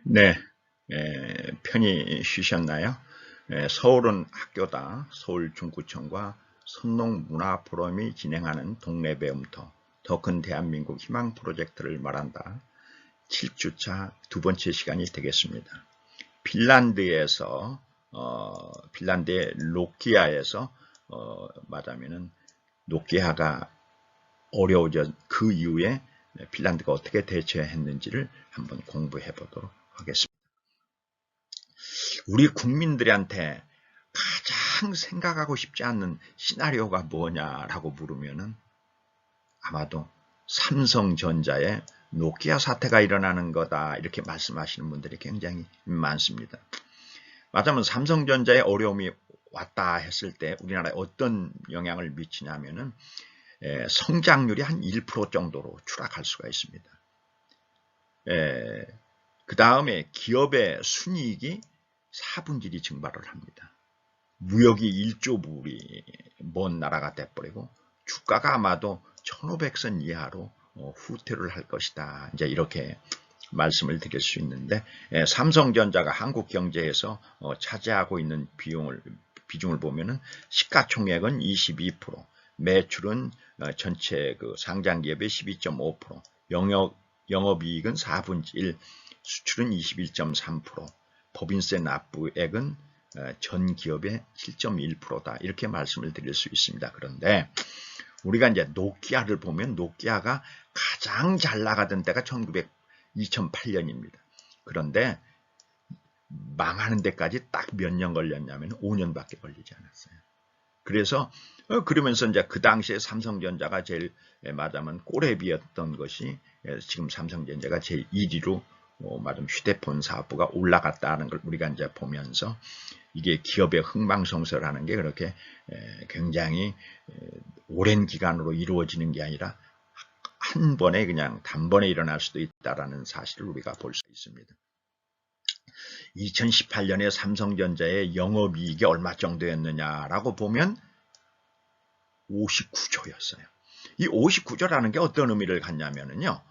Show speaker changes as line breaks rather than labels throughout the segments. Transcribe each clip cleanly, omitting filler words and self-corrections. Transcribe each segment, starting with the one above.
네, 편히 쉬셨나요? 서울은 학교다. 서울중구청과 선농문화포럼이 진행하는 동네 배움터, 더 큰 대한민국 희망 프로젝트를 말한다. 7주차 두 번째 시간이 되겠습니다. 핀란드의 노키아에서 말하면은 노키아가 어려워져 그 이후에 핀란드가 어떻게 대처했는지를 한번 공부해 보도록 하겠습니다. 우리 국민들한테 가장 생각하고 싶지 않는 시나리오가 뭐냐라고 물으면은 아마도 삼성전자의 노키아 사태가 일어나는 거다 이렇게 말씀하시는 분들이 굉장히 많습니다. 맞으면 삼성전자의 어려움이 왔다 했을 때 우리나라에 어떤 영향을 미치냐면은 성장률이 한 1% 정도로 추락할 수가 있습니다. 그 다음에 기업의 순이익이 4분질이 증발을 합니다. 무역이 1조 불이 먼 나라가 돼버리고 주가가 아마도 1500선 이하로 후퇴를 할 것이다. 이제 이렇게 말씀을 드릴 수 있는데 삼성전자가 한국 경제에서 차지하고 있는 비중을 보면은 시가총액은 22%, 매출은 전체 그 상장기업의 12.5%, 영업이익은 4분의 1, 수출은 21.3%, 법인세 납부액은 전 기업의 7.1%다. 이렇게 말씀을 드릴 수 있습니다. 그런데 우리가 이제 노키아를 보면 노키아가 가장 잘 나가던 때가 2008년입니다. 그런데 망하는 데까지 딱 몇 년 걸렸냐면 5년밖에 걸리지 않았어요. 그래서 그러면서 이제 그 당시에 삼성전자가 제일 말하면 꼬레비였던 것이 지금 삼성전자가 제 1위로 말하면 휴대폰 사업부가 올라갔다는 걸 우리가 이제 보면서 이게 기업의 흥망성쇠라는 게 그렇게 굉장히 오랜 기간으로 이루어지는 게 아니라 한 번에 그냥 단번에 일어날 수도 있다라는 사실을 우리가 볼 수 있습니다. 2018년에 삼성전자의 영업이익이 얼마 정도였느냐라고 보면 59조였어요. 이 59조라는 게 어떤 의미를 갖냐면요.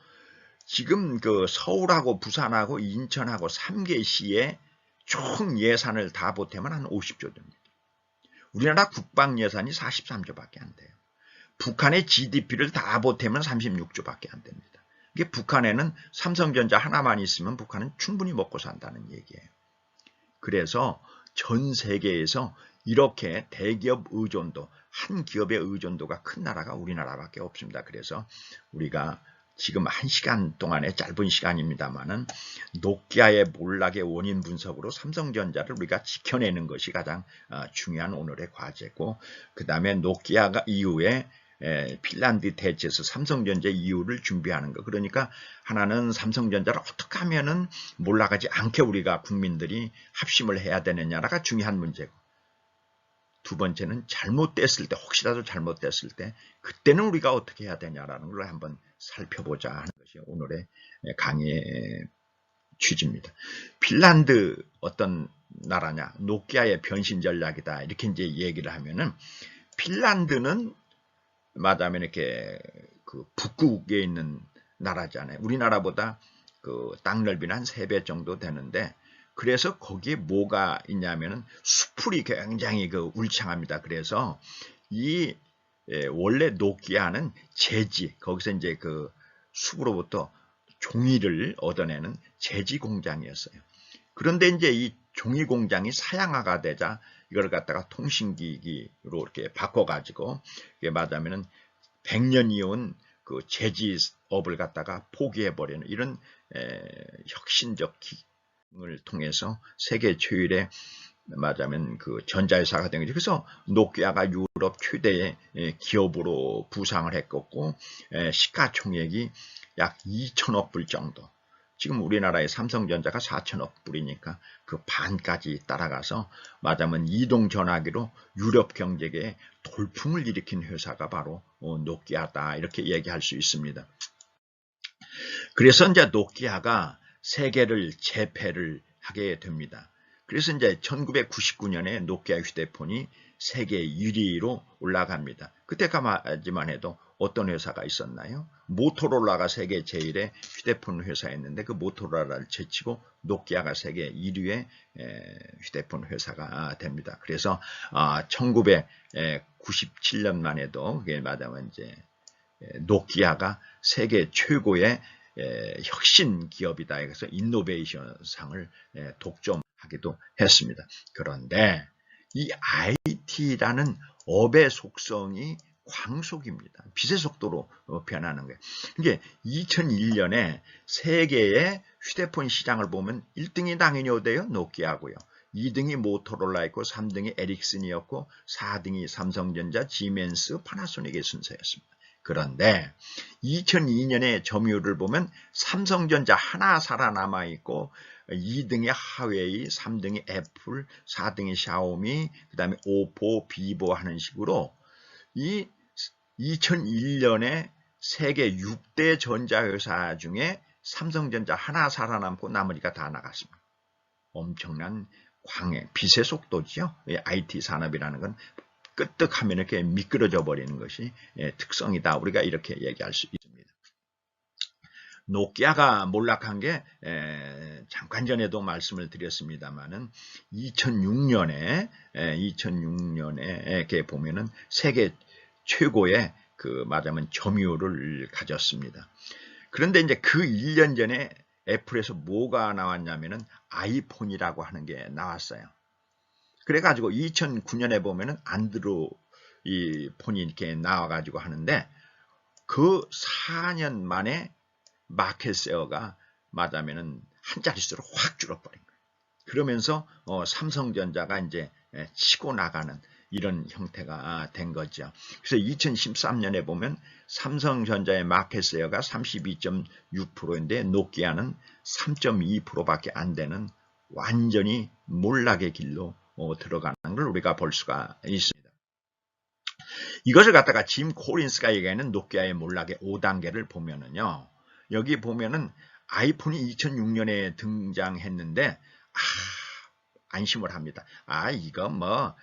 지금 그 서울하고 부산하고 인천하고 3개 시의 총 예산을 다 보태면 한 50조 됩니다. 우리나라 국방 예산이 43조밖에 안 돼요. 북한의 GDP를 다 보태면 36조밖에 안 됩니다. 이게 북한에는 삼성전자 하나만 있으면 북한은 충분히 먹고 산다는 얘기예요. 그래서 전 세계에서 이렇게 대기업 의존도, 한 기업의 의존도가 큰 나라가 우리나라밖에 없습니다. 그래서 우리가 지금 1시간 동안의 짧은 시간입니다만은 노키아의 몰락의 원인 분석으로 삼성전자를 우리가 지켜내는 것이 가장 중요한 오늘의 과제고, 그 다음에 노키아가 이후에 핀란드 대체에서 삼성전자 이후를 준비하는 거. 그러니까 하나는 삼성전자를 어떻게 하면은 몰락하지 않게 우리가 국민들이 합심을 해야 되느냐가 중요한 문제고, 두 번째는 잘못됐을 때, 혹시라도 잘못됐을 때 그때는 우리가 어떻게 해야 되냐라는 걸 한번 살펴보자 하는 것이 오늘의 강의의 취지입니다. 핀란드 어떤 나라냐, 노키아의 변신 전략이다 이렇게 이제 얘기를 하면은, 핀란드는 말하자면 이렇게 그 북극에 있는 나라잖아요. 우리나라보다 그 땅 넓이는 한 3배 정도 되는데, 그래서 거기에 뭐가 있냐면은 수풀이 굉장히 그 울창합니다. 그래서 이 원래 노키아는 제지, 거기서 이제 그 숲으로부터 종이를 얻어내는 제지 공장이었어요. 그런데 이제 이 종이 공장이 사양화가 되자 이걸 갖다가 통신기기로 이렇게 바꿔가지고, 이게 말하자면은 100년 이온 그 제지업을 갖다가 포기해버리는 이런 혁신적 기능을 통해서 세계 최일의 말하자면 그 전자회사가 된 거죠. 그래서 노키아가 유럽 최대의 기업으로 부상을 했었고, 시가총액이 약 2천억 불 정도. 지금 우리나라의 삼성전자가 4천억 불이니까 그 반까지 따라가서 말하자면 이동전화기로 유럽 경제계에 돌풍을 일으킨 회사가 바로 노키아다 이렇게 얘기할 수 있습니다. 그래서 이제 노키아가 세계를 제패를 하게 됩니다. 그래서 이제 1999년에 노키아 휴대폰이 세계 1위로 올라갑니다. 그때까지만 해도 어떤 회사가 있었나요? 모토로라가 세계 제일의 휴대폰 회사였는데 그 모토로라를 제치고 노키아가 세계 1위의 휴대폰 회사가 됩니다. 그래서 1997년만 해도 그게 말하면 이제 노키아가 세계 최고의 혁신 기업이다. 그래서 인노베이션 상을 독점하기도 했습니다. 그런데 이 IT라는 업의 속성이 광속입니다. 빛의 속도로 변하는 거예요. 이게 2001년에 세계의 휴대폰 시장을 보면 1등이 당연히 어디예요? 노키아고요. 2등이 모토로라였고 3등이 에릭슨이었고 4등이 삼성전자, 지멘스, 파나소닉의 순서였습니다. 그런데 2002년에 점유율을 보면 삼성전자 하나 살아남아 있고 2등이 하웨이, 3등이 애플, 4등이 샤오미, 그 다음에 오포, 비보 하는 식으로 이 2001년에 세계 6대 전자회사 중에 삼성전자 하나 살아남고 나머지가 다 나갔습니다. 엄청난 광해, 빛의 속도죠. IT 산업이라는 건 끄떡하면 이렇게 미끄러져 버리는 것이 특성이다. 우리가 이렇게 얘기할 수 있습니다. 노키아가 몰락한 게 잠깐 전에도 말씀을 드렸습니다만은 2006년에 이렇게 보면은 세계 최고의 그 말하자면 점유율을 가졌습니다. 그런데 이제 그 1년 전에 애플에서 뭐가 나왔냐면은 아이폰이라고 하는 게 나왔어요. 그래가지고 2009년에 보면은 안드로 이 폰이 이렇게 나와가지고 하는데 그 4년 만에 마켓 셰어가 말하자면은 한 자릿수로 확 줄어버린 거예요. 그러면서 삼성전자가 이제 치고 나가는 이런 형태가 된 거죠. 그래서 2013년에 보면 삼성전자의 마켓 셰어가 32.6%인데 노키아는 3.2%밖에 안 되는 완전히 몰락의 길로 들어가는 걸 우리가 볼 수가 있습니다. 이것을 갖다가 짐 콜린스가 얘기하는 노키아의 몰락의 5단계를 보면은요. 여기 보면은 아이폰이 2006년에 등장했는데 안심을 합니다. 이거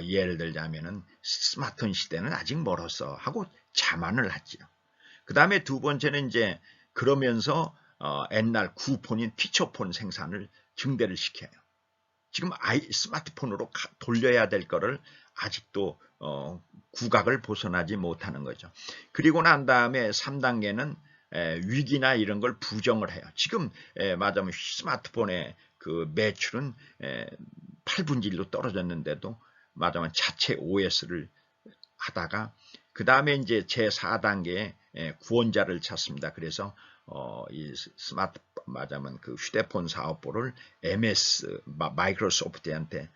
예를 들자면은 스마트폰 시대는 아직 멀었어 하고 자만을 하지요. 그 다음에 두 번째는 이제 그러면서 옛날 구폰인 피처폰 생산을 증대를 시켜요. 지금 스마트폰으로 돌려야 될 거를 아직도 국악을 벗어나지 못하는 거죠. 그리고 난 다음에 3단계는 위기나 이런 걸 부정을 해요. 지금 말하자면 스마트폰의 그 매출은 8분의 1로 떨어졌는데도 말하자면 자체 OS를 하다가 그 다음에 이제 제4단계에 구원자를 찾습니다. 그래서 이 스마트 말하자면 그 휴대폰 사업부를 마이크로소프트한테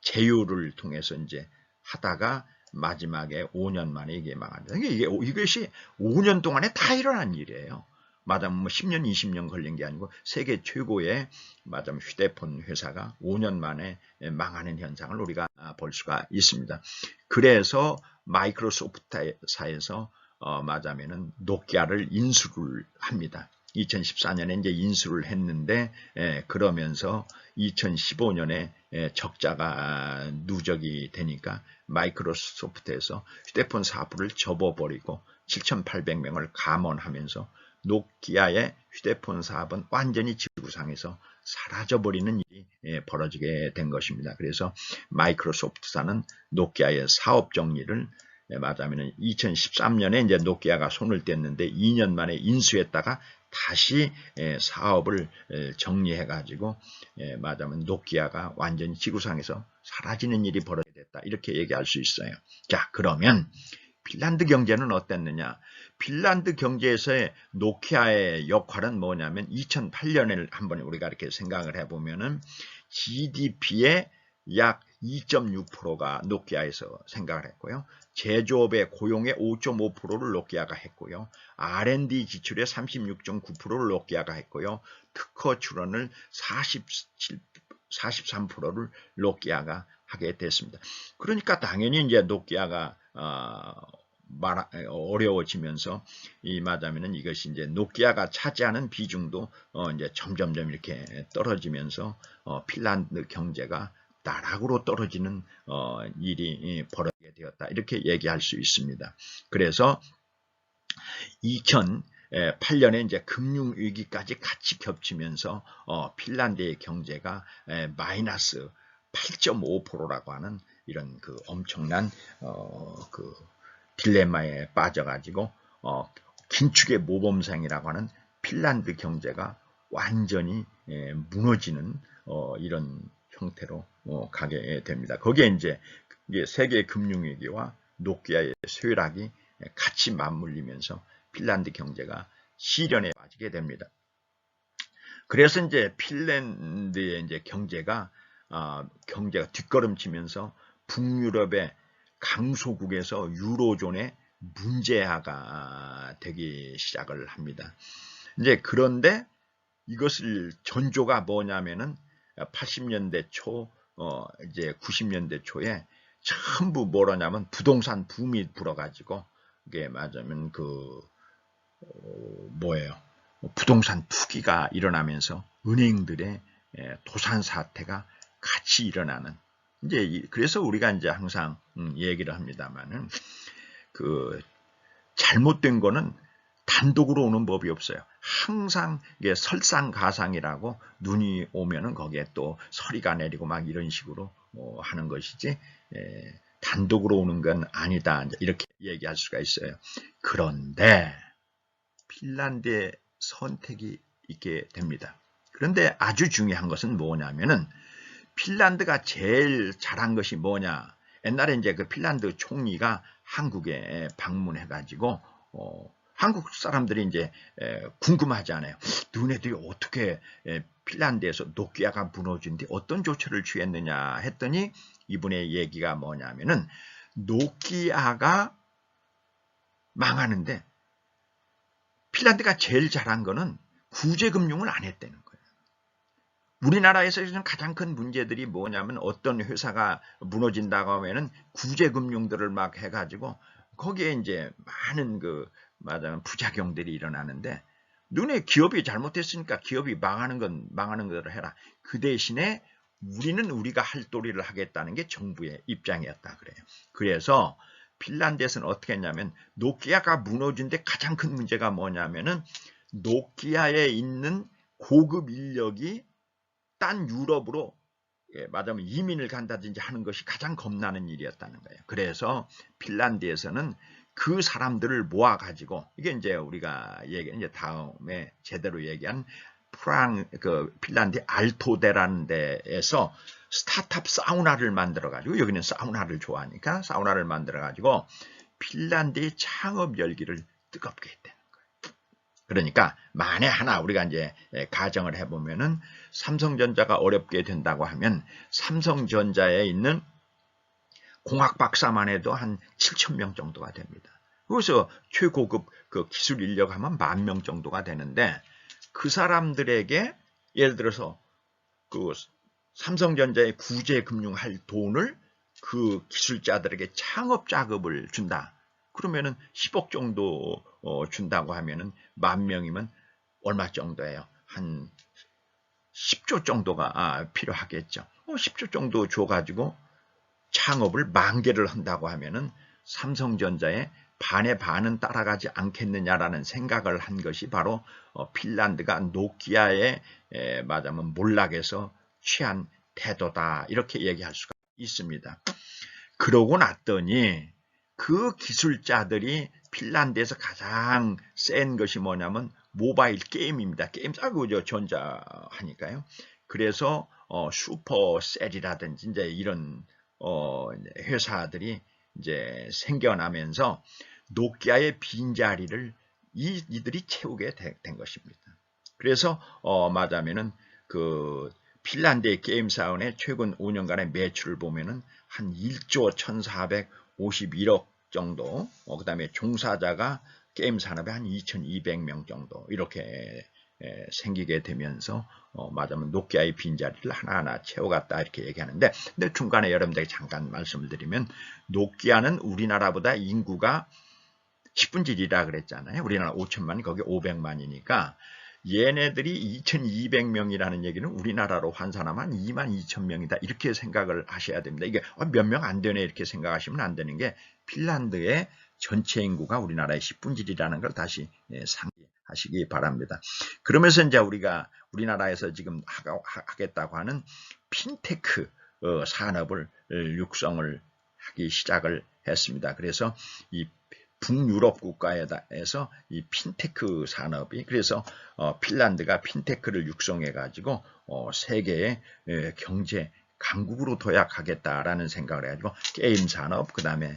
제휴를 통해서 이제 하다가 마지막에 5년 만에 이게 망한다. 이것이 5년 동안에 다 일어난 일이에요. 말하자면 10년, 20년 걸린 게 아니고 세계 최고의 말하자면 휴대폰 회사가 5년 만에 망하는 현상을 우리가 볼 수가 있습니다. 그래서 마이크로소프트사에서 말하자면은 노키아를 인수를 합니다. 2014년에 이제 인수를 했는데 그러면서 2015년에 적자가 누적이 되니까 마이크로소프트에서 휴대폰 사업부를 접어버리고 7,800명을 감원하면서 노키아의 휴대폰 사업은 완전히 지구상에서 사라져버리는 일이 벌어지게 된 것입니다. 그래서 마이크로소프트사는 노키아의 사업 정리를 말하자면 2013년에 이제 노키아가 손을 뗐는데 2년 만에 인수했다가 다시 사업을 정리해 가지고 말하자면 노키아가 완전히 지구상에서 사라지는 일이 벌어지게 됐다. 이렇게 얘기할 수 있어요. 자, 그러면 핀란드 경제는 어땠느냐? 핀란드 경제에서의 노키아의 역할은 뭐냐면 2008년을 한번 우리가 이렇게 생각을 해보면은 GDP의 약 2.6%가 노키아에서 생각을 했고요. 제조업의 고용의 5.5%를 노키아가 했고요. R&D 지출의 36.9%를 노키아가 했고요. 특허 출원을 43%를 노키아가 하게 됐습니다. 그러니까 당연히 이제 노키아가 어려워지면서 이 말하자면은 이것이 이제 노키아가 차지하는 비중도 이제 점점점 이렇게 떨어지면서 핀란드 경제가 나락으로 떨어지는 일이 벌어지게 되었다. 이렇게 얘기할 수 있습니다. 그래서 2008년에 이제 금융위기까지 같이 겹치면서 핀란드의 경제가 마이너스 8.5%라고 하는 이런 그 엄청난 그 딜레마에 빠져가지고 긴축의 모범생이라고 하는 핀란드 경제가 완전히 무너지는 이런 형태로 가게 됩니다. 거기에 이제 세계 금융위기와 노키아의 쇠락이 같이 맞물리면서 핀란드 경제가 시련에 빠지게 됩니다. 그래서 이제 핀란드의 이제 경제가 뒷걸음치면서 북유럽의 강소국에서 유로존의 문제아가 되기 시작을 합니다. 이제 그런데 이것을 전조가 뭐냐면은 80년대 초, 이제 90년대 초에 전부 뭐라냐면 부동산 붐이 불어가지고 이게 맞으면 뭐예요? 부동산 투기가 일어나면서 은행들의 도산 사태가 같이 일어나는 이제 그래서 우리가 이제 항상 얘기를 합니다만은 잘못된 거는 단독으로 오는 법이 없어요. 항상 이게 설상가상이라고 눈이 오면은 거기에 또 서리가 내리고 막 이런 식으로 하는 것이지 단독으로 오는 건 아니다. 이렇게 얘기할 수가 있어요. 그런데 핀란드의 선택이 있게 됩니다. 그런데 아주 중요한 것은 뭐냐면은 핀란드가 제일 잘한 것이 뭐냐? 옛날에 이제 그 핀란드 총리가 한국에 방문해가지고 한국 사람들이 이제 궁금하잖아요. 너네들이 어떻게 핀란드에서 노키아가 무너진 뒤 어떤 조처를 취했느냐 했더니 이분의 얘기가 뭐냐면은 노키아가 망하는데 핀란드가 제일 잘한 거는 구제금융을 안 했다는 거예요. 우리나라에서 가장 큰 문제들이 뭐냐면 어떤 회사가 무너진다고 하면은 구제금융들을 막 해가지고 거기에 이제 많은 맞아요 부작용들이 일어나는데 눈에 기업이 잘못했으니까 기업이 망하는 건 망하는 대로 해라. 그 대신에 우리는 우리가 할 도리를 하겠다는 게 정부의 입장이었다 그래요. 그래서 핀란드에서는 어떻게 했냐면 노키아가 무너진 데 가장 큰 문제가 뭐냐면은 노키아에 있는 고급 인력이 딴 유럽으로 말하자면 이민을 간다든지 하는 것이 가장 겁나는 일이었다는 거예요. 그래서 핀란드에서는 그 사람들을 모아가지고 이게 이제 우리가 이제 다음에 제대로 얘기한 핀란드 알토데라는 데에서 스타트업 사우나를 만들어가지고 여기는 사우나를 좋아하니까 사우나를 만들어가지고 핀란드의 창업 열기를 뜨겁게 했다는 거예요. 그러니까 만에 하나 우리가 이제 가정을 해보면은 삼성전자가 어렵게 된다고 하면 삼성전자에 있는 공학 박사만 해도 한 7,000명 정도가 됩니다. 그래서 최고급 기술 인력 하면 10,000명 정도가 되는데 그 사람들에게 예를 들어서 삼성전자에 구제금융할 돈을 그 기술자들에게 창업 자금을 준다. 그러면은 10억 정도 준다고 하면은 10,000명이면 얼마 정도예요? 한 10조 정도가 필요하겠죠. 10조 정도 줘가지고 창업을 10,000개를 한다고 하면은 삼성전자에 반의 반은 따라가지 않겠느냐라는 생각을 한 것이 바로 핀란드가 노키아에 말하자면 몰락해서 취한 태도다 이렇게 얘기할 수가 있습니다. 그러고 났더니 그 기술자들이 핀란드에서 가장 센 것이 뭐냐면 모바일 게임입니다. 게임 싸고 전자 하니까요. 그래서 슈퍼셀이라든지 이제 이런 회사들이 이제 생겨나면서 노키아의 빈자리를 이들이 채우게 된 것입니다. 그래서 말하자면은 핀란드의 게임 사원의 최근 5년간의 매출을 보면은 한 1조 1,451억 정도, 그 다음에 종사자가 게임 산업에 한 2,200명 정도 이렇게 생기게 되면서 말하자면 노키아의 빈자리를 하나하나 채워갔다 이렇게 얘기하는데, 근데 중간에 여러분들에게 잠깐 말씀을 드리면 노키아는 우리나라보다 인구가 10분의 1이라 그랬잖아요. 우리나라 5천만, 거기 500만이니까 얘네들이 2,200명이라는 얘기는 우리나라로 환산하면 22,000명이다 이렇게 생각을 하셔야 됩니다. 이게 몇 명 안 되네 이렇게 생각하시면 안 되는 게 핀란드의 전체 인구가 우리나라의 10분질이라는 걸 다시 상기하시기 바랍니다. 그러면서 이제 우리가 우리나라에서 지금 하겠다고 하는 핀테크 산업을 육성을 하기 시작을 했습니다. 그래서 이 북유럽 국가에서 이 핀테크 산업이 그래서 핀란드가 핀테크를 육성해 가지고 세계의 경제 강국으로 도약하겠다라는 생각을 해가지고 게임 산업, 그 다음에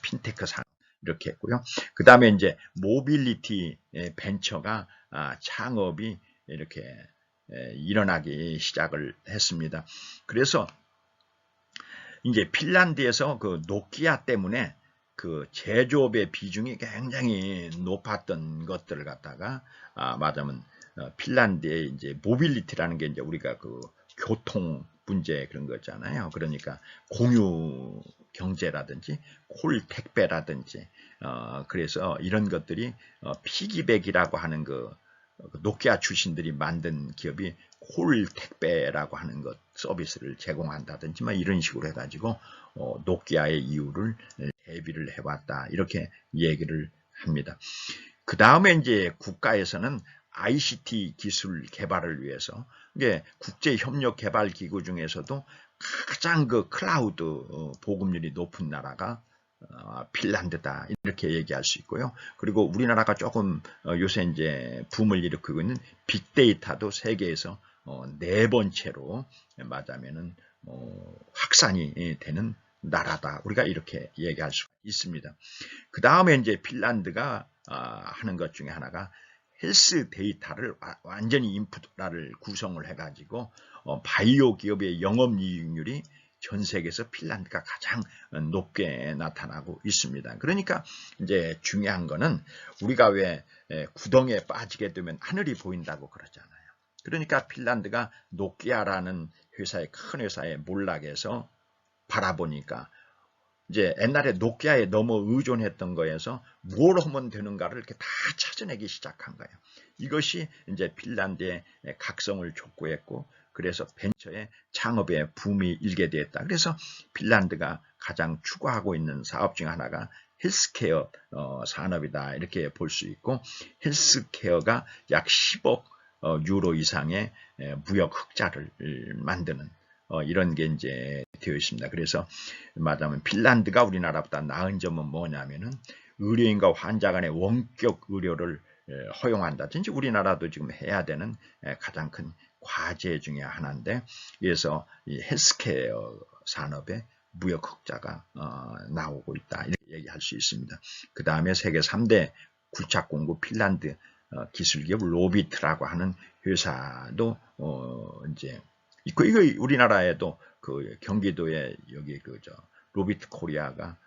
핀테크 산업 이렇게 했고요. 그 다음에 이제 모빌리티 벤처가 창업이 이렇게 일어나기 시작을 했습니다. 그래서 이제 핀란드에서 그 노키아 때문에 그 제조업의 비중이 굉장히 높았던 것들을 갖다가 말하자면 핀란드의 이제 모빌리티라는 게 이제 우리가 그 교통 문제 그런 거잖아요. 그러니까 공유 경제라든지 콜 택배라든지 그래서 이런 것들이 피기백이라고 하는 그 노키아 출신들이 만든 기업이 콜 택배라고 하는 것 서비스를 제공한다든지 막 이런 식으로 해가지고 노키아의 이유를 대비를 해왔다 이렇게 얘기를 합니다. 그 다음에 이제 국가에서는 ICT 기술 개발을 위해서 이게 국제협력개발기구 중에서도 가장 그 클라우드 보급률이 높은 나라가 핀란드다 이렇게 얘기할 수 있고요. 그리고 우리나라가 조금 요새 이제 붐을 일으키고 있는 빅데이터도 세계에서 네 번째로 말하자면은 확산이 되는 나라다. 우리가 이렇게 얘기할 수 있습니다. 그 다음에 이제 핀란드가 하는 것 중에 하나가 헬스 데이터를 완전히 인프라를 구성을 해가지고 바이오 기업의 영업이익률이 전 세계에서 핀란드가 가장 높게 나타나고 있습니다. 그러니까 이제 중요한 거는 우리가 왜 구덩이에 빠지게 되면 하늘이 보인다고 그러잖아요. 그러니까 핀란드가 노키아라는 회사의 큰 회사의 몰락에서 바라보니까 이제 옛날에 노키아에 너무 의존했던 거에서 뭘 하면 되는가를 이렇게 다 찾아내기 시작한 거예요. 이것이 이제 핀란드의 각성을 촉구했고 그래서 벤처의 창업의 붐이 일게 되었다. 그래서 핀란드가 가장 추구하고 있는 사업 중 하나가 헬스케어 산업이다. 이렇게 볼 수 있고 헬스케어가 약 10억 유로 이상의 무역 흑자를 만드는 이런 게 이제 되어 있습니다. 그래서 말하자면 핀란드가 우리나라보다 나은 점은 뭐냐면은 의료인과 환자 간의 원격 의료를 허용한다든지 우리나라도 지금 해야 되는 가장 큰 과제 중에 하나인데 그래서 이 헬스케어 산업의 무역 흑자가 나오고 있다 이렇게 얘기할 수 있습니다. 그 다음에 세계 3대 굴착 공구 핀란드 기술기업 로비트라고 하는 회사도 이제 있고 이거 우리나라에도 그 경기도에 여기 그저 로비트 코리아가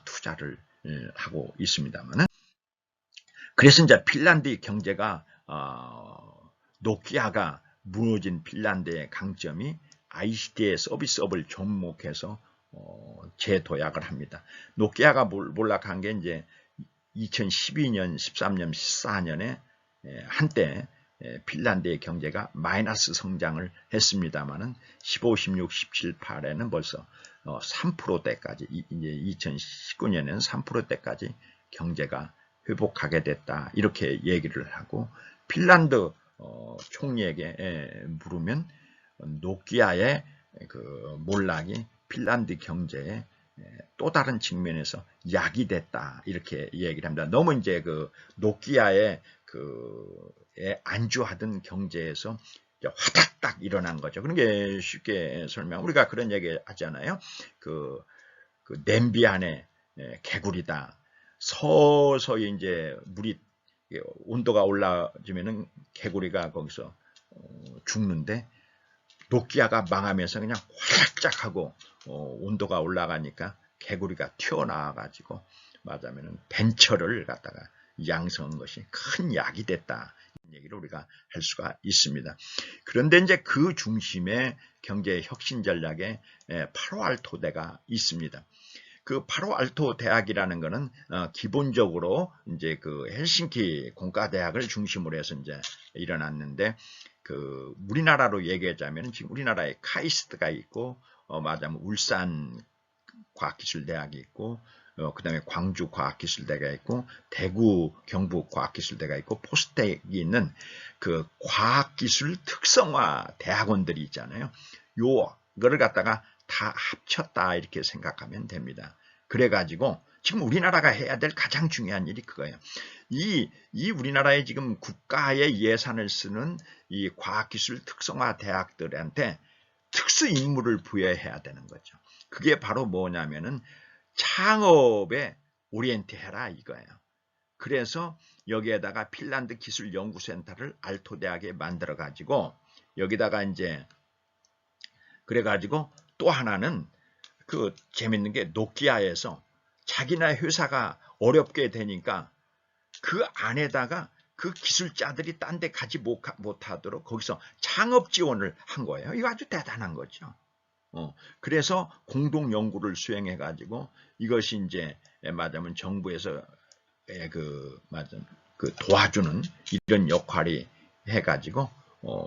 투자를 하고 있습니다만은 그래서 이제 핀란드의 경제가 노키아가 무너진 핀란드의 강점이 ICT의 서비스업을 접목해서 재도약을 합니다. 노키아가 몰락한 게 이제 2012년, 13년, 14년에 한때 핀란드의 경제가 마이너스 성장을 했습니다만은 15, 16, 17, 18에는 벌써 3%대까지 이제 2019년에는 3%대까지 경제가 회복하게 됐다 이렇게 얘기를 하고 핀란드 총리에게 물으면 노키아의 그 몰락이 핀란드 경제에 또 다른 측면에서 약이 됐다 이렇게 얘기를 합니다. 너무 이제 그 노키아의 안주하던 경제에서 화닥딱 일어난 거죠. 그런 게 쉽게 설명. 우리가 그런 얘기 하잖아요. 그 냄비 안에 개구리다. 서서히 이제 물이 온도가 올라지면은 개구리가 거기서 죽는데 노키아가 망하면서 그냥 활짝 하고 온도가 올라가니까 개구리가 튀어나와 가지고 말하자면 벤처를 갖다가 양성한 것이 큰 약이 됐다. 이런 얘기를 우리가 할 수가 있습니다. 그런데 이제 그 중심에 경제 혁신 전략에 파로알토대가 있습니다. 그 파로알토 대학이라는 거는 기본적으로 이제 그 헬싱키 공과대학을 중심으로 해서 이제 일어났는데 그 우리나라로 얘기하자면 지금 우리나라에 카이스트가 있고 말하자면 울산 과학기술대학이 있고 그다음에 광주 과학기술대가 있고 대구 경북과학기술대가 있고 포스텍이 있는 그 과학기술 특성화 대학원들이 있잖아요. 요거를 갖다가 다 합쳤다 이렇게 생각하면 됩니다. 그래가지고 지금 우리나라가 해야 될 가장 중요한 일이 그거예요. 이 우리나라의 지금 국가의 예산을 쓰는 이 과학기술 특성화 대학들한테 특수 임무를 부여해야 되는 거죠. 그게 바로 뭐냐면은 창업에 오리엔트 해라 이거예요. 그래서 여기에다가 핀란드 기술연구센터를 알토대학에 만들어 가지고 여기다가 이제 그래가지고 또 하나는 그 재밌는 게 노키아에서 자기네 회사가 어렵게 되니까 그 안에다가 그 기술자들이 딴 데 가지 못하도록 거기서 창업 지원을 한 거예요. 이거 아주 대단한 거죠. 그래서 공동 연구를 수행해 가지고 이것이 이제 말하자면 정부에서 그 도와주는 이런 역할이 해 가지고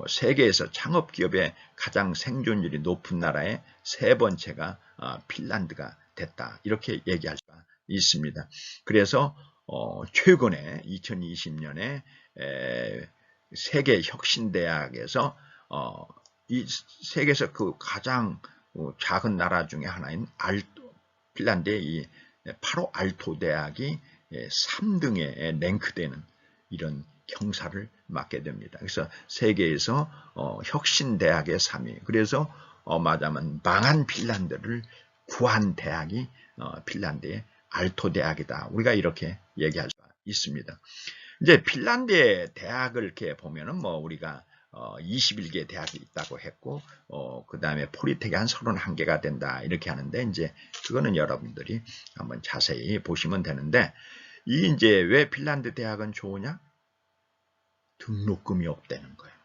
세계에서 창업 기업의 가장 생존율이 높은 나라의 세 번째가 핀란드가 됐다. 이렇게 얘기할 수가 있습니다. 그래서 최근에 2020년에 세계 혁신대학에서 이 세계에서 그 가장 작은 나라 중에 하나인 핀란드의 이 파로 알토 대학이 3등에 랭크되는 이런 형사를 맡게 됩니다. 그래서 세계에서 혁신대학의 3위. 그래서 말하자면 망한 핀란드를 구한 대학이 핀란드의 알토 대학이다. 우리가 이렇게 얘기할 수 있습니다. 이제 핀란드의 대학을 이렇게 보면은 뭐 우리가 21개 대학이 있다고 했고, 그 다음에 폴리텍이 한 31개가 된다. 이렇게 하는데, 이제, 그거는 여러분들이 한번 자세히 보시면 되는데, 이 이제 왜 핀란드 대학은 좋으냐? 등록금이 없다는 거예요.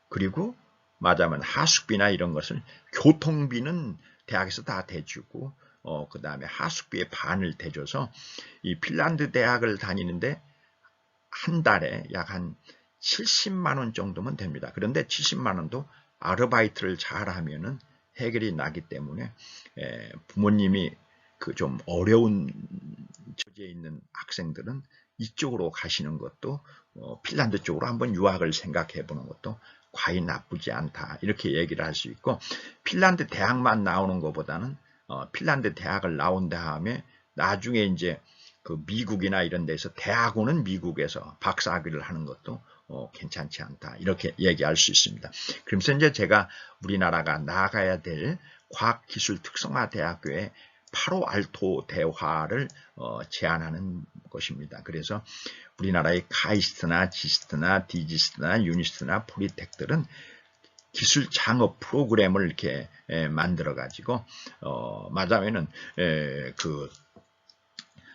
그리고, 말하자면 하숙비나 이런 것을, 교통비는 대학에서 다 대주고, 그 다음에 하숙비의 반을 대줘서, 이 핀란드 대학을 다니는데, 한 달에 약 한 70만 원 정도면 됩니다. 그런데 70만 원도 아르바이트를 잘하면은 해결이 나기 때문에 부모님이 그 좀 어려운 처지에 있는 학생들은 이쪽으로 가시는 것도 핀란드 쪽으로 한번 유학을 생각해 보는 것도 과히 나쁘지 않다. 이렇게 얘기를 할 수 있고 핀란드 대학만 나오는 것보다는 핀란드 대학을 나온 다음에 나중에 이제 그 미국이나 이런 데서 대학원은 미국에서 박사학위를 하는 것도 괜찮지 않다. 이렇게 얘기할 수 있습니다. 그러면서 이제 제가 우리나라가 나가야 될 과학기술 특성화 대학교의 파로 알토 대화를 제안하는 것입니다. 그래서 우리나라의 카이스트나 지스트나 디지스트나 유니스트나 폴리텍들은 기술 창업 프로그램을 이렇게 만들어 가지고 말하자면은 그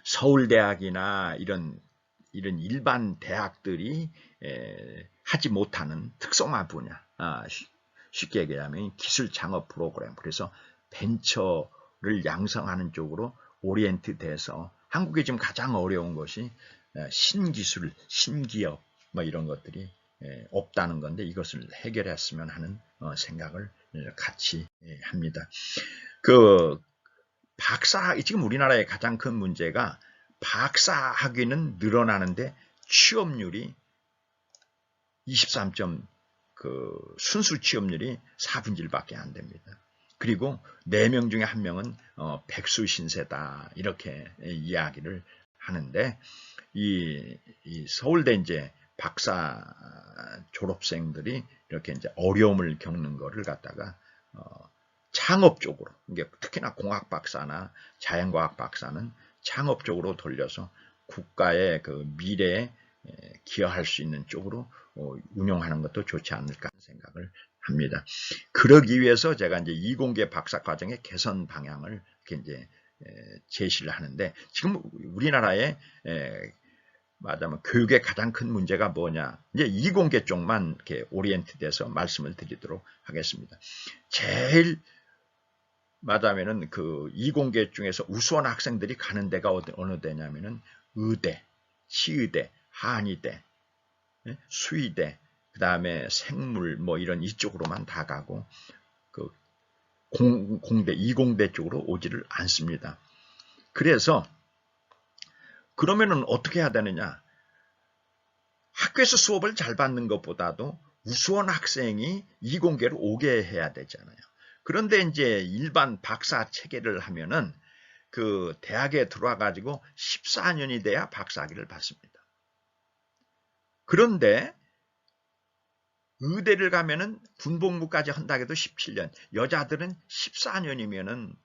서울대학이나 이런 일반 대학들이 하지 못하는 특성화 분야, 쉽게 얘기하면 기술 창업 프로그램, 그래서 벤처를 양성하는 쪽으로 오리엔트 돼서 한국에 지금 가장 어려운 것이 신기술, 신기업 뭐 이런 것들이 없다는 건데 이것을 해결했으면 하는 생각을 같이 합니다. 지금 우리나라의 가장 큰 문제가 박사 학위는 늘어나는데 취업률이 23점 순수 취업률이 4분의 1밖에 안 됩니다. 그리고 4명 중에 1명은 백수 신세다 이렇게 이야기를 하는데 이 서울대 이제 박사 졸업생들이 이렇게 이제 어려움을 겪는 거를 갖다가 창업 쪽으로, 특히나 공학 박사나 자연과학 박사는 창업 쪽으로 돌려서 국가의 그 미래에 기여할 수 있는 쪽으로 운영하는 것도 좋지 않을까 하는 생각을 합니다. 그러기 위해서 제가 이제 이공계 박사 과정의 개선 방향을 이렇게 이제 제시를 하는데 지금 우리나라의 말하자면 교육의 가장 큰 문제가 뭐냐? 이제 이공계 쪽만 이렇게 오리엔트 돼서 말씀을 드리도록 하겠습니다. 제일 말하자면은 그 이공계 중에서 우수한 학생들이 가는 데가 어느 데냐면은 의대, 치의대, 한의대, 수의대, 그 다음에 생물 뭐 이런 이쪽으로만 다 가고 그 공대, 이공대 쪽으로 오지를 않습니다. 그래서 그러면은 어떻게 해야 되느냐? 학교에서 수업을 잘 받는 것보다도 우수한 학생이 이공계로 오게 해야 되잖아요. 그런데 이제 일반 박사 체계를 하면은 그 대학에 들어와 가지고 14년이 돼야 박사학위를 받습니다. 그런데 의대를 가면은 군복무까지 한다 해도 17년, 여자들은 14년이면은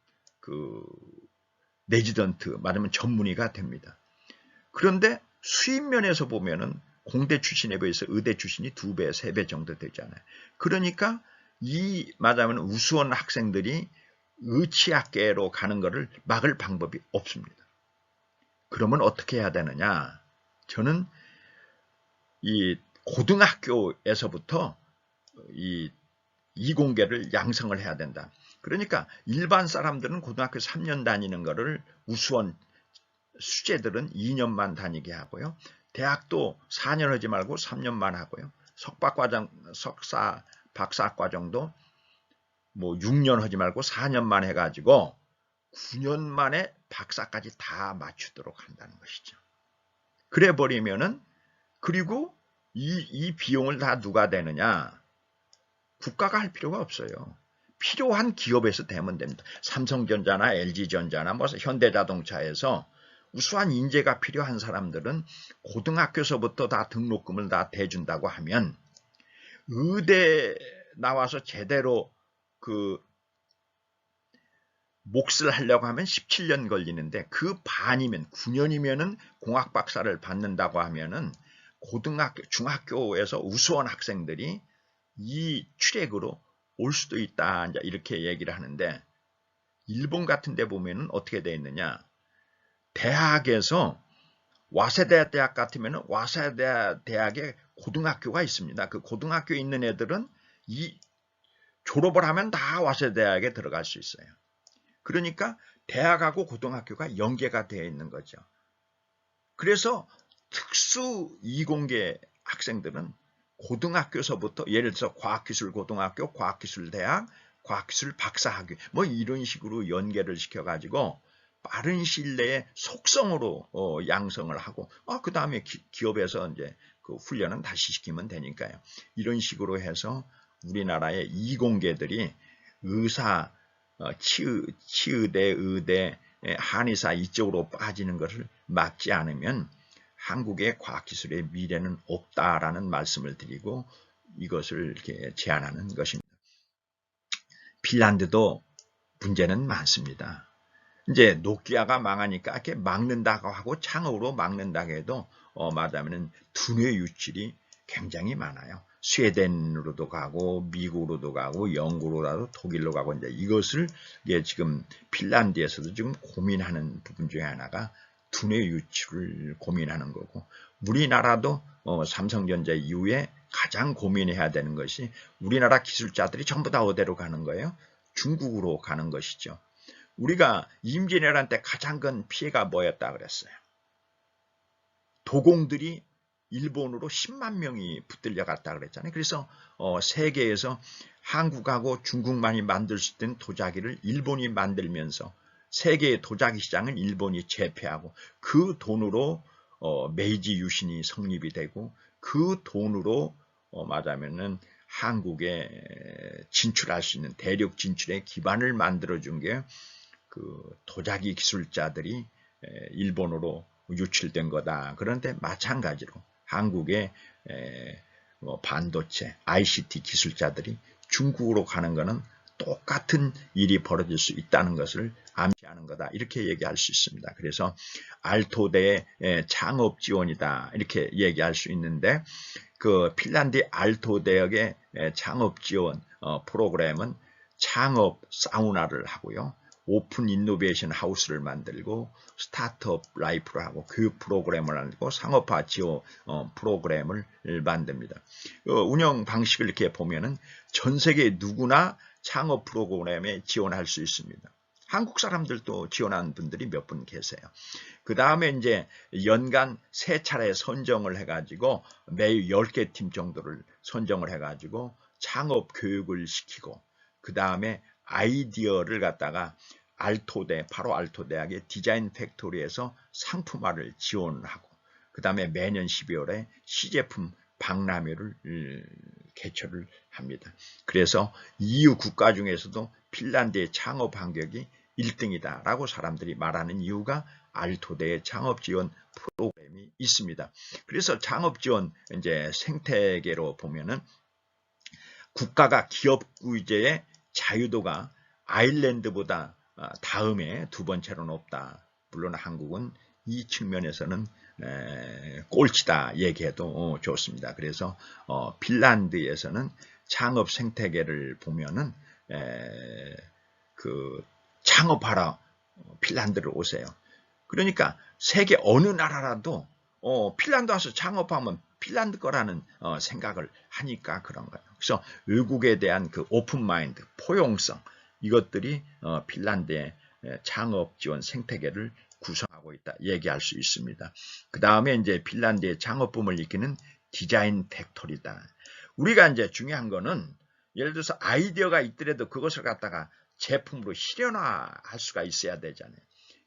그 레지던트, 말하면 전문의가 됩니다. 그런데 수입 면에서 보면은 공대 출신에 비해서 의대 출신이 2배, 3배 정도 되잖아요. 그러니까 이 말하면 우수한 학생들이 의치학계로 가는 것을 막을 방법이 없습니다. 그러면 어떻게 해야 되느냐? 저는 이 고등학교에서부터 이 이공계를 양성을 해야 된다. 그러니까 일반 사람들은 고등학교 3년 다니는 거를 우수한 수재들은 2년만 다니게 하고요. 대학도 4년 하지 말고 3년만 하고요. 석박과정, 석사, 박사과정도 뭐 6년 하지 말고 4년만 해가지고 9년 만에 박사까지 다 맞추도록 한다는 것이죠. 그래 버리면은 그리고 이 비용을 다 누가 대느냐? 국가가 할 필요가 없어요. 필요한 기업에서 대면 됩니다. 삼성전자나 LG전자나 뭐 현대자동차에서 우수한 인재가 필요한 사람들은 고등학교서부터 다 등록금을 다 대준다고 하면 의대 나와서 제대로 그 몫을 하려고 하면 17년 걸리는데 그 반이면 9년이면은 공학 박사를 받는다고 하면은 고등학교, 중학교에서 우수한 학생들이 이 출액으로 올 수도 있다. 이제 이렇게 얘기를 하는데 일본 같은 데 보면은 어떻게 되어 있느냐? 대학에서 와세대 대학 같으면 와세대 대학에 고등학교가 있습니다. 그 고등학교에 있는 애들은 이 졸업을 하면 다 와세대 대학에 들어갈 수 있어요. 그러니까 대학하고 고등학교가 연계가 되어 있는 거죠. 그래서 특수 이공계 학생들은 고등학교서부터 예를 들어서 과학기술고등학교, 과학기술대학, 과학기술 박사학위 뭐 이런 식으로 연계를 시켜가지고 빠른 시일 내에 속성으로 양성을 하고 그 다음에 기업에서 이제 그 훈련은 다시 시키면 되니까요. 이런 식으로 해서 우리나라의 이공계들이 의사, 치의대, 의대, 한의사 이쪽으로 빠지는 것을 막지 않으면 한국의 과학기술의 미래는 없다라는 말씀을 드리고 이것을 이렇게 제안하는 것입니다. 핀란드도 문제는 많습니다. 이제 노키아가 망하니까 이렇게 막는다고 하고 창업으로 막는다고 해도 말하자면 두뇌 유출이 굉장히 많아요. 스웨덴으로도 가고 미국으로도 가고 영국으로 가고 독일로 가고 이제 이것을 지금 핀란드에서도 지금 고민하는 부분 중에 하나가 두뇌 유출을 고민하는 거고 우리나라도 삼성전자 이후에 가장 고민해야 되는 것이 우리나라 기술자들이 전부 다 어디로 가는 거예요? 중국으로 가는 것이죠. 우리가 임진왜란 때 가장 큰 피해가 뭐였다 그랬어요? 도공들이 일본으로 10만 명이 붙들려 갔다 그랬잖아요. 그래서 세계에서 한국하고 중국만이 만들 수 있는 도자기를 일본이 만들면서 세계의 도자기 시장은 일본이 제패하고 그 돈으로 메이지 유신이 성립이 되고 그 돈으로 말하면은 한국에 진출할 수 있는 대륙 진출의 기반을 만들어준 게 그 도자기 기술자들이 일본으로 유출된 거다. 그런데 마찬가지로 한국의 반도체, ICT 기술자들이 중국으로 가는 것은 똑같은 일이 벌어질 수 있다는 것을 암시하는 거다. 이렇게 얘기할 수 있습니다. 그래서 알토대의 창업 지원이다. 이렇게 얘기할 수 있는데 그 핀란드 알토 대학의 창업 지원 프로그램은 창업 사우나를 하고요. 오픈 인노베이션 하우스를 만들고 스타트업 라이프를 하고 교육 프로그램을 만들고 상업화 지원 프로그램을 만듭니다. 운영 방식을 이렇게 보면은 전 세계 누구나 창업 프로그램에 지원할 수 있습니다. 한국 사람들도 지원하는 분들이 몇 분 계세요. 그 다음에 이제 연간 3차례 선정을 해가지고 매일 10개 팀 정도를 선정을 해가지고 창업 교육을 시키고 그 다음에 아이디어를 갖다가 알토대, 바로 알토 대학의 디자인 팩토리에서 상품화를 지원하고, 그 다음에 매년 12월에 시제품 박람회를 개최를 합니다. 그래서 EU 국가 중에서도 핀란드의 창업 환경이 1등이다라고 사람들이 말하는 이유가 알토대의 창업 지원 프로그램이 있습니다. 그래서 창업 지원 이제 생태계로 보면은 국가가 기업 구제의 자유도가 아일랜드보다 다음에 두 번째로 높다. 물론 한국은 이 측면에서는 꼴찌다 얘기해도 좋습니다. 그래서 핀란드에서는 창업 생태계를 보면은 그 창업하러 핀란드를 오세요. 그러니까 세계 어느 나라라도 핀란드 와서 창업하면 핀란드 거라는 생각을 하니까 그런 거예요. 그래서 외국에 대한 그 오픈 마인드, 포용성, 이것들이 핀란드의 창업 지원 생태계를 구성하고 있다 얘기할 수 있습니다. 그 다음에 이제 핀란드의 창업붐을 일으키는 디자인 팩토리다. 우리가 이제 중요한 거는 예를 들어서 아이디어가 있더라도 그것을 갖다가 제품으로 실현화할 수가 있어야 되잖아요.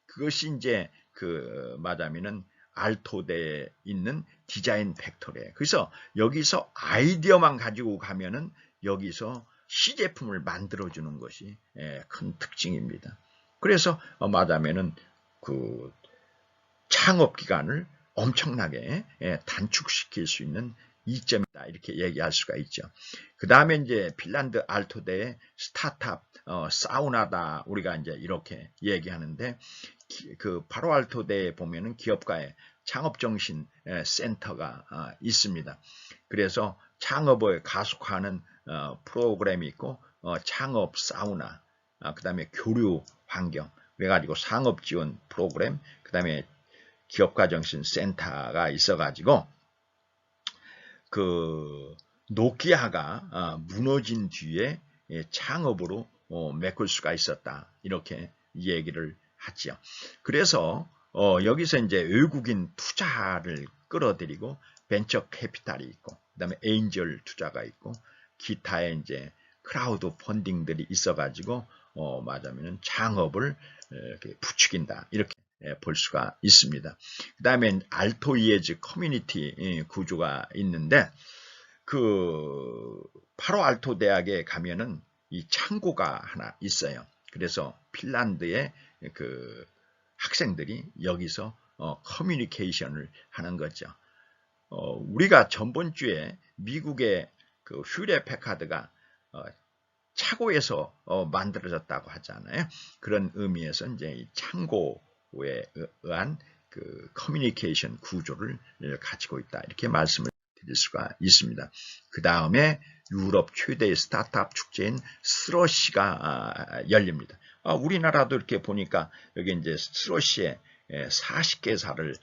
그것이 이제 말하면은 알토대에 있는 디자인 팩토리예요. 그래서 여기서 아이디어만 가지고 가면은 여기서 시제품을 만들어주는 것이 큰 특징입니다. 그래서 말하면은 그 창업 기간을 엄청나게 단축시킬 수 있는 이점이다 이렇게 얘기할 수가 있죠. 그 다음에 이제 핀란드 알토대의 스타트업 사우나다 우리가 이제 이렇게 얘기하는데 그 바로 알토대에 보면은 기업가의 창업정신 센터가 있습니다. 그래서 창업을 가속화하는 프로그램이 있고 창업 사우나, 그 다음에 교류 환경, 그래가지고 상업 지원 프로그램, 그 다음에 기업가 정신 센터가 있어가지고 그 노키아가 무너진 뒤에 창업으로 메꿀 수가 있었다 이렇게 얘기를 하지요. 그래서 여기서 이제 외국인 투자를 끌어들이고 벤처 캐피탈이 있고 그다음에 에인절 투자가 있고 기타의 이제 크라우드 펀딩들이 있어가지고 말하자면 창업을 이렇게 부추긴다 이렇게 볼 수가 있습니다. 그 다음에 알토이에즈 커뮤니티 구조가 있는데 바로 알토 대학에 가면은 이 창고가 하나 있어요. 그래서 핀란드의 그 학생들이 여기서 커뮤니케이션을 하는 거죠. 우리가 전번주에 미국의 그 휴레 패카드가 차고에서 만들어졌다고 하잖아요. 그런 의미에서 이제 이 창고에 의한 그 커뮤니케이션 구조를 가지고 있다. 이렇게 말씀을 드릴 수가 있습니다. 그 다음에 유럽 최대의 스타트업 축제인 스러시가 열립니다. 우리나라도 이렇게 보니까 여기 이제 스러시에 40개사를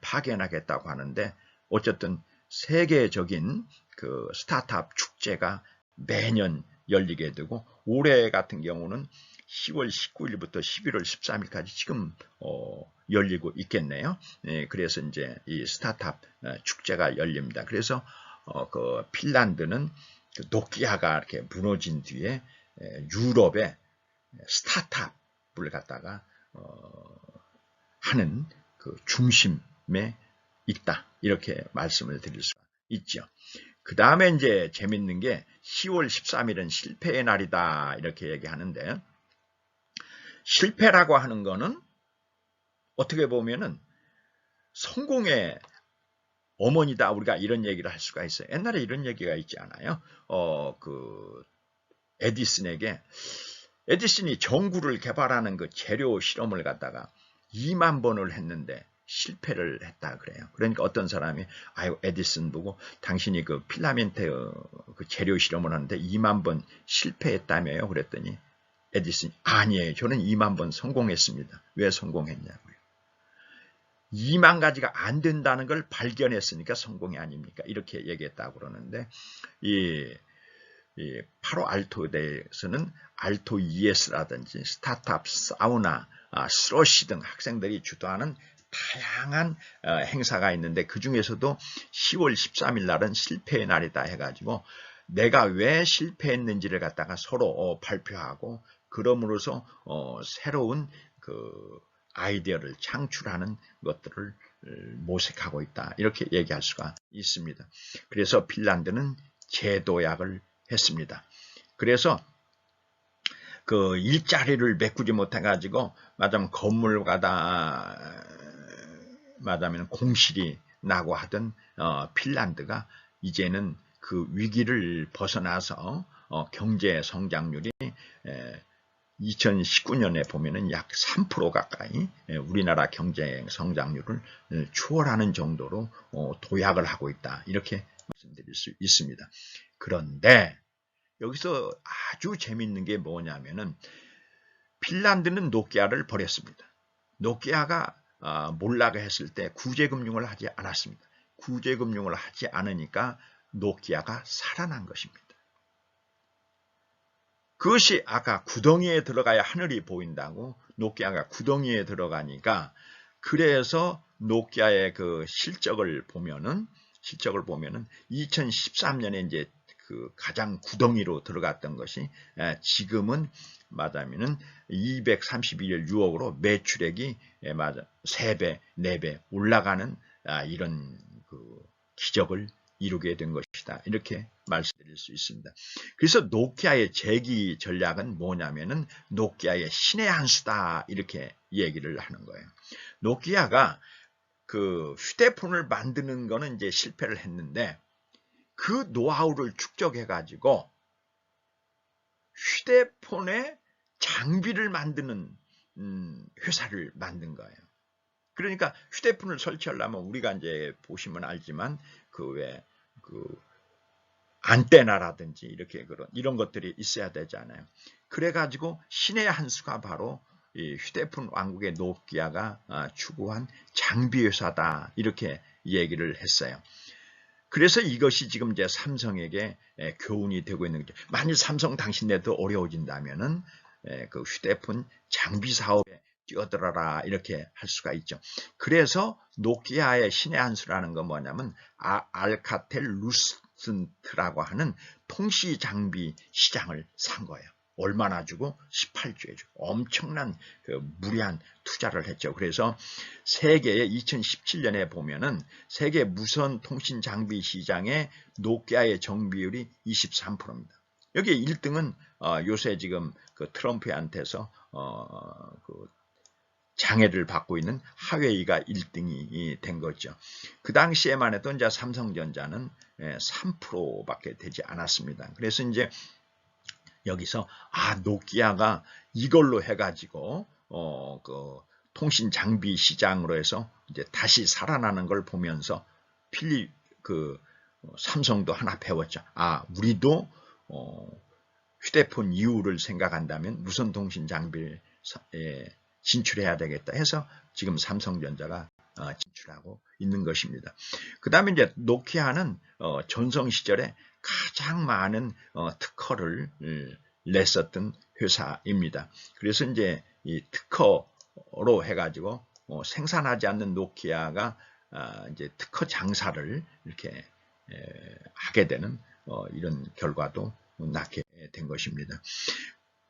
파견하겠다고 하는데 어쨌든 세계적인 그 스타트업 축제가 매년 열리게 되고 올해 같은 경우는 10월 19일부터 11월 13일까지 지금 열리고 있겠네요. 그래서 이제 이 스타트업 축제가 열립니다. 그래서 그 핀란드는 그 노키아가 이렇게 무너진 뒤에 유럽의 스타트업을 갖다가 하는 그 중심에 있다. 이렇게 말씀을 드릴 수가 있죠. 그 다음에 이제 재밌는 게 10월 13일은 실패의 날이다. 이렇게 얘기하는데 실패라고 하는 거는 어떻게 보면은 성공의 어머니다. 우리가 이런 얘기를 할 수가 있어요. 옛날에 이런 얘기가 있지 않아요? 에디슨이 전구를 개발하는 그 재료 실험을 갖다가 2만 번을 했는데 실패를 했다 그래요. 그러니까 어떤 사람이 에디슨 보고 당신이 그 필라멘트 그 재료 실험을 하는데 2만 번 실패했다며요. 그랬더니 에디슨이 아니에요. 저는 2만 번 성공했습니다. 왜 성공했냐고요. 2만 가지가 안 된다는 걸 발견했으니까 성공이 아닙니까? 이렇게 얘기했다고 그러는데 이 바로 알토대에서는 알토 ES라든지 스타트업 사우나, 스러시 등 학생들이 주도하는 다양한 행사가 있는데 그 중에서도 10월 13일 날은 실패의 날이다 해가지고 내가 왜 실패했는지를 갖다가 서로 발표하고 그럼으로써 새로운 그 아이디어를 창출하는 것들을 모색하고 있다. 이렇게 얘기할 수가 있습니다. 그래서 핀란드는 재도약을 했습니다. 그래서 그 일자리를 메꾸지 못해가지고 말하자면 건물가다 말하자면 공실이 나고 하던 핀란드가 이제는 그 위기를 벗어나서 경제 성장률이 2019년에 보면은 약 3% 가까이 우리나라 경제 성장률을 추월하는 정도로 도약을 하고 있다. 이렇게 말씀드릴 수 있습니다. 그런데 여기서 아주 재밌는 게 뭐냐면은 핀란드는 노키아를 버렸습니다. 노키아가 몰락을 했을 때 구제금융을 하지 않았습니다. 구제금융을 하지 않으니까 노키아가 살아난 것입니다. 그것이 아까 구덩이에 들어가야 하늘이 보인다고 노키아가 구덩이에 들어가니까 그래서 노키아의 그 실적을 보면은 2013년에 이제 그 가장 구덩이로 들어갔던 것이 지금은 맞으면은 231일 6억으로 매출액이 맞아 3배, 4배 올라가는 이런 그 기적을 이루게 된 것이다. 이렇게 말씀드릴 수 있습니다. 그래서 노키아의 재기 전략은 뭐냐면은 노키아의 신의 한 수다 이렇게 얘기를 하는 거예요. 노키아가 그 휴대폰을 만드는 거는 이제 실패를 했는데 그 노하우를 축적해 가지고 휴대폰의 장비를 만드는 회사를 만든 거예요. 그러니까 휴대폰을 설치하려면 우리가 이제 보시면 알지만 그 안테나라든지 이렇게 이런 것들이 있어야 되잖아요. 그래가지고 신의 한 수가 바로 이 휴대폰 왕국의 노키아가 추구한 장비 회사다 이렇게 얘기를 했어요. 그래서 이것이 지금 이제 삼성에게 교훈이 되고 있는 거죠. 만일 삼성 당신네도 어려워진다면은 그 휴대폰 장비 사업에 뛰어들어라 이렇게 할 수가 있죠. 그래서 노키아의 신의 한 수라는 건 뭐냐면 알카텔 루슨트라고 하는 통시 장비 시장을 산 거예요. 얼마나 주고 18조에 주고 엄청난 그 무리한 투자를 했죠. 그래서 세계의 2017년에 보면은 세계 무선 통신 장비 시장의 노키아의 정비율이 23%입니다. 여기 1등은 요새 지금 그 트럼프한테서 그 장애를 받고 있는 하웨이가 1등이 된 거죠. 그 당시에만 해도 이제 삼성전자는 3%밖에 되지 않았습니다. 그래서 이제 여기서 노키아가 이걸로 해가지고 그 통신 장비 시장으로 해서 이제 다시 살아나는 걸 보면서 삼성도 하나 배웠죠. 우리도 휴대폰 이후를 생각한다면 무선 통신 장비에 진출해야 되겠다 해서 지금 삼성전자가 진출하고 있는 것입니다. 그 다음에 이제 노키아는 전성 시절에 가장 많은 특허를 냈었던 회사입니다. 그래서 이제 이 특허로 해가지고 생산하지 않는 노키아가 이제 특허 장사를 이렇게 하게 되는 이런 결과도 낳게 된 것입니다.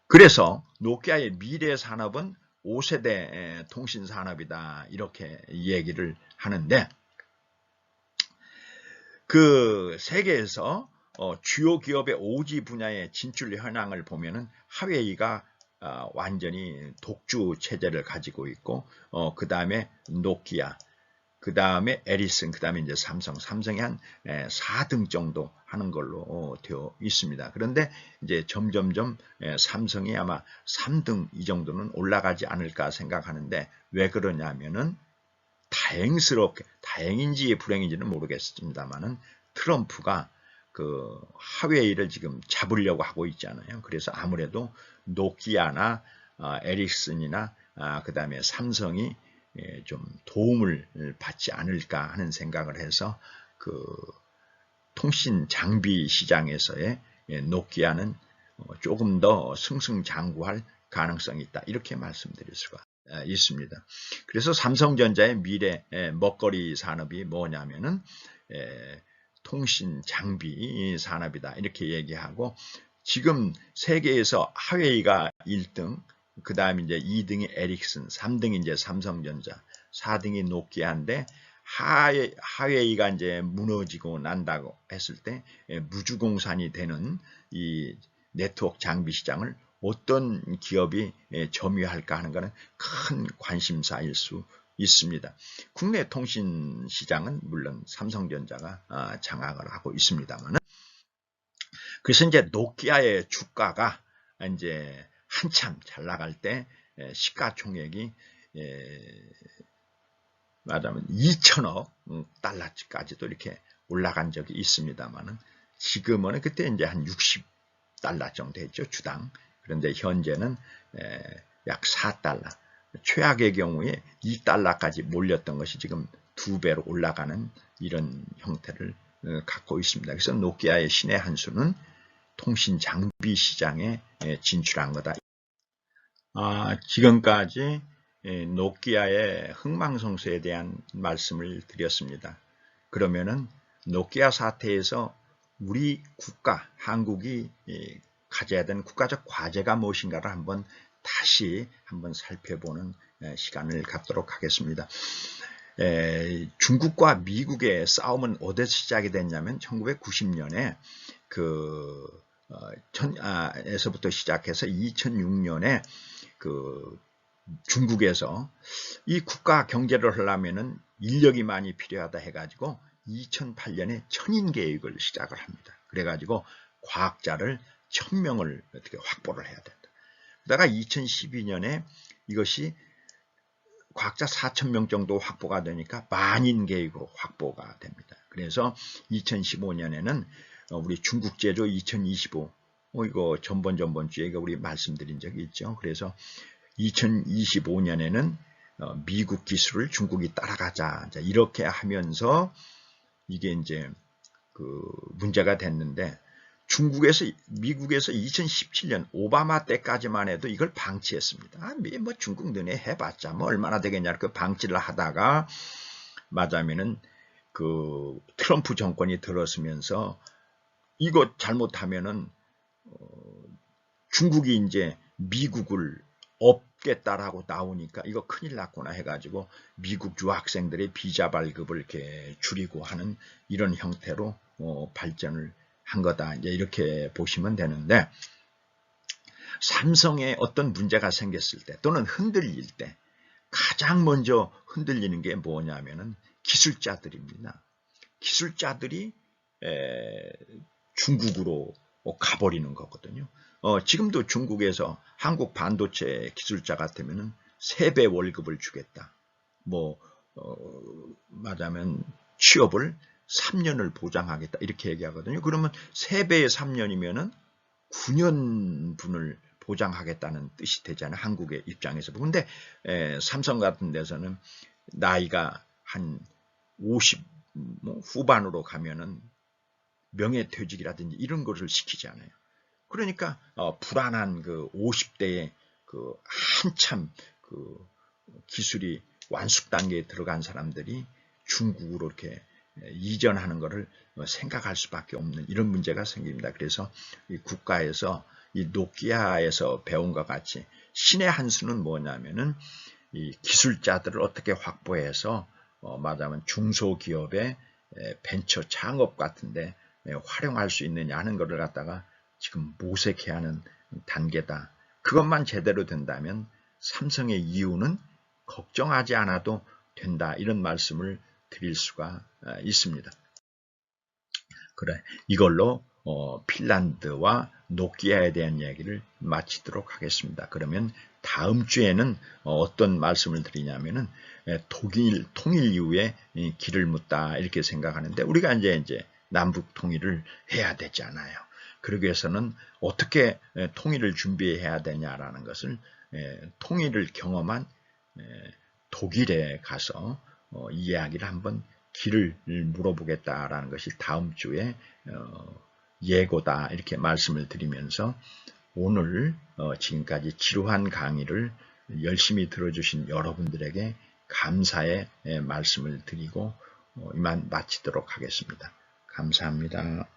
그래서 노키아의 미래 산업은 5세대 통신 산업이다 이렇게 얘기를 하는데 그 세계에서 주요 기업의 오지 분야의 진출 현황을 보면은 하웨이가 완전히 독주 체제를 가지고 있고 그 다음에 노키아, 그 다음에 에리슨, 그 다음에 이제 삼성이 한 4등 정도 하는 걸로 되어 있습니다. 그런데 이제 점점점 삼성이 아마 3등 이 정도는 올라가지 않을까 생각하는데 왜 그러냐면은 다행인지 불행인지는 모르겠습니다만은 트럼프가 그 하웨이를 지금 잡으려고 하고 있잖아요. 그래서 아무래도 노키아나 에리슨이나 그 다음에 삼성이 좀 도움을 받지 않을까 하는 생각을 해서 그 통신 장비 시장에서의 노키아는 조금 더 승승장구할 가능성이 있다. 이렇게 말씀드릴 수가 있습니다. 그래서 삼성전자의 미래 먹거리 산업이 뭐냐면은 통신 장비 산업이다. 이렇게 얘기하고 지금 세계에서 하웨이가 1등, 그 다음에 이제 2등이 에릭슨, 3등이 이제 삼성전자, 4등이 노키아인데, 하웨이가 이제 무너지고 난다고 했을 때 무주공산이 되는 이 네트워크 장비 시장을 어떤 기업이 점유할까 하는 것은 큰 관심사일 수 있습니다. 국내 통신 시장은 물론 삼성전자가 장악을 하고 있습니다만, 그래서 이제 노키아의 주가가 이제 한참 잘 나갈 때 시가총액이 말하자면 2천억 달러까지도 이렇게 올라간 적이 있습니다만은, 지금은 그때 이제 한 60달러 정도 했죠, 주당. 그런데 현재는 약 4달러. 최악의 경우에 2달러까지 몰렸던 것이 지금 2배로 올라가는 이런 형태를 갖고 있습니다. 그래서 노키아의 신의 한 수는 통신 장비 시장에 진출한 거다. 지금까지 노키아의 흥망성쇠에 대한 말씀을 드렸습니다. 그러면은 노키아 사태에서 우리 국가, 한국이 가져야 되는 국가적 과제가 무엇인가를 다시 한번 살펴보는 시간을 갖도록 하겠습니다. 중국과 미국의 싸움은 어디서 시작이 됐냐면 1990년에 에서부터 시작해서 2006년에 중국에서 이 국가 경제를 하려면은 인력이 많이 필요하다 해가지고 2008년에 천인 계획을 시작을 합니다. 그래가지고 과학자를 1000명을 어떻게 확보를 해야 된다. 그러다가 2012년에 이것이 과학자 4000명 정도 확보가 되니까 만인 계획으로 확보가 됩니다. 그래서 2015년에는 우리 중국 제조 2025, 이거 전번주에 우리 말씀드린 적이 있죠. 그래서 2025년에는 미국 기술을 중국이 따라가자, 이렇게 하면서 이게 이제 문제가 됐는데, 미국에서 2017년 오바마 때까지만 해도 이걸 방치했습니다. 뭐 중국 너네 해봤자 뭐 얼마나 되겠냐, 그 방치를 하다가 맞으면은 트럼프 정권이 들어서면서 이거 잘못하면은 중국이 이제 미국을 없겠다라고 나오니까 이거 큰일 났구나 해가지고 미국 유학생들의 비자 발급을 이렇게 줄이고 하는 이런 형태로 발전을 한 거다, 이제 이렇게 보시면 되는데, 삼성에 어떤 문제가 생겼을 때 또는 흔들릴 때 가장 먼저 흔들리는 게 뭐냐면은 기술자들입니다. 기술자들이 중국으로 가버리는 거거든요. 지금도 중국에서 한국 반도체 기술자 같으면은 3배 월급을 주겠다. 말하자면 취업을 3년을 보장하겠다, 이렇게 얘기하거든요. 그러면 3배의 3년이면은 9년분을 보장하겠다는 뜻이 되잖아요, 한국의 입장에서. 그런데 삼성 같은 데서는 나이가 한 50 후반으로 가면은 명예퇴직이라든지 이런 것을 시키잖아요. 그러니까 불안한 50대의 한참 기술이 완숙 단계에 들어간 사람들이 중국으로 이렇게 이전하는 것을 생각할 수밖에 없는 이런 문제가 생깁니다. 그래서 이 국가에서 이 노키아에서 배운 것 같이 신의 한 수는 뭐냐면은 이 기술자들을 어떻게 확보해서 말하자면 중소기업의 벤처 창업 같은데 활용할 수 있느냐 하는 것을 갖다가 지금 모색해야 하는 단계다. 그것만 제대로 된다면 삼성의 이유는 걱정하지 않아도 된다, 이런 말씀을 드릴 수가 있습니다. 그래, 이걸로 핀란드와 노키아에 대한 이야기를 마치도록 하겠습니다. 그러면 다음 주에는 어떤 말씀을 드리냐면은 독일 통일 이후에 길을 묻다, 이렇게 생각하는데, 우리가 이제 남북 통일을 해야 되잖아요. 그러기 위해서는 어떻게 통일을 준비해야 되냐라는 것을 통일을 경험한 독일에 가서 이야기를 한번 길을 물어보겠다라는 것이 다음 주에 예고다, 이렇게 말씀을 드리면서 오늘 지금까지 지루한 강의를 열심히 들어주신 여러분들에게 감사의 말씀을 드리고 이만 마치도록 하겠습니다. 감사합니다.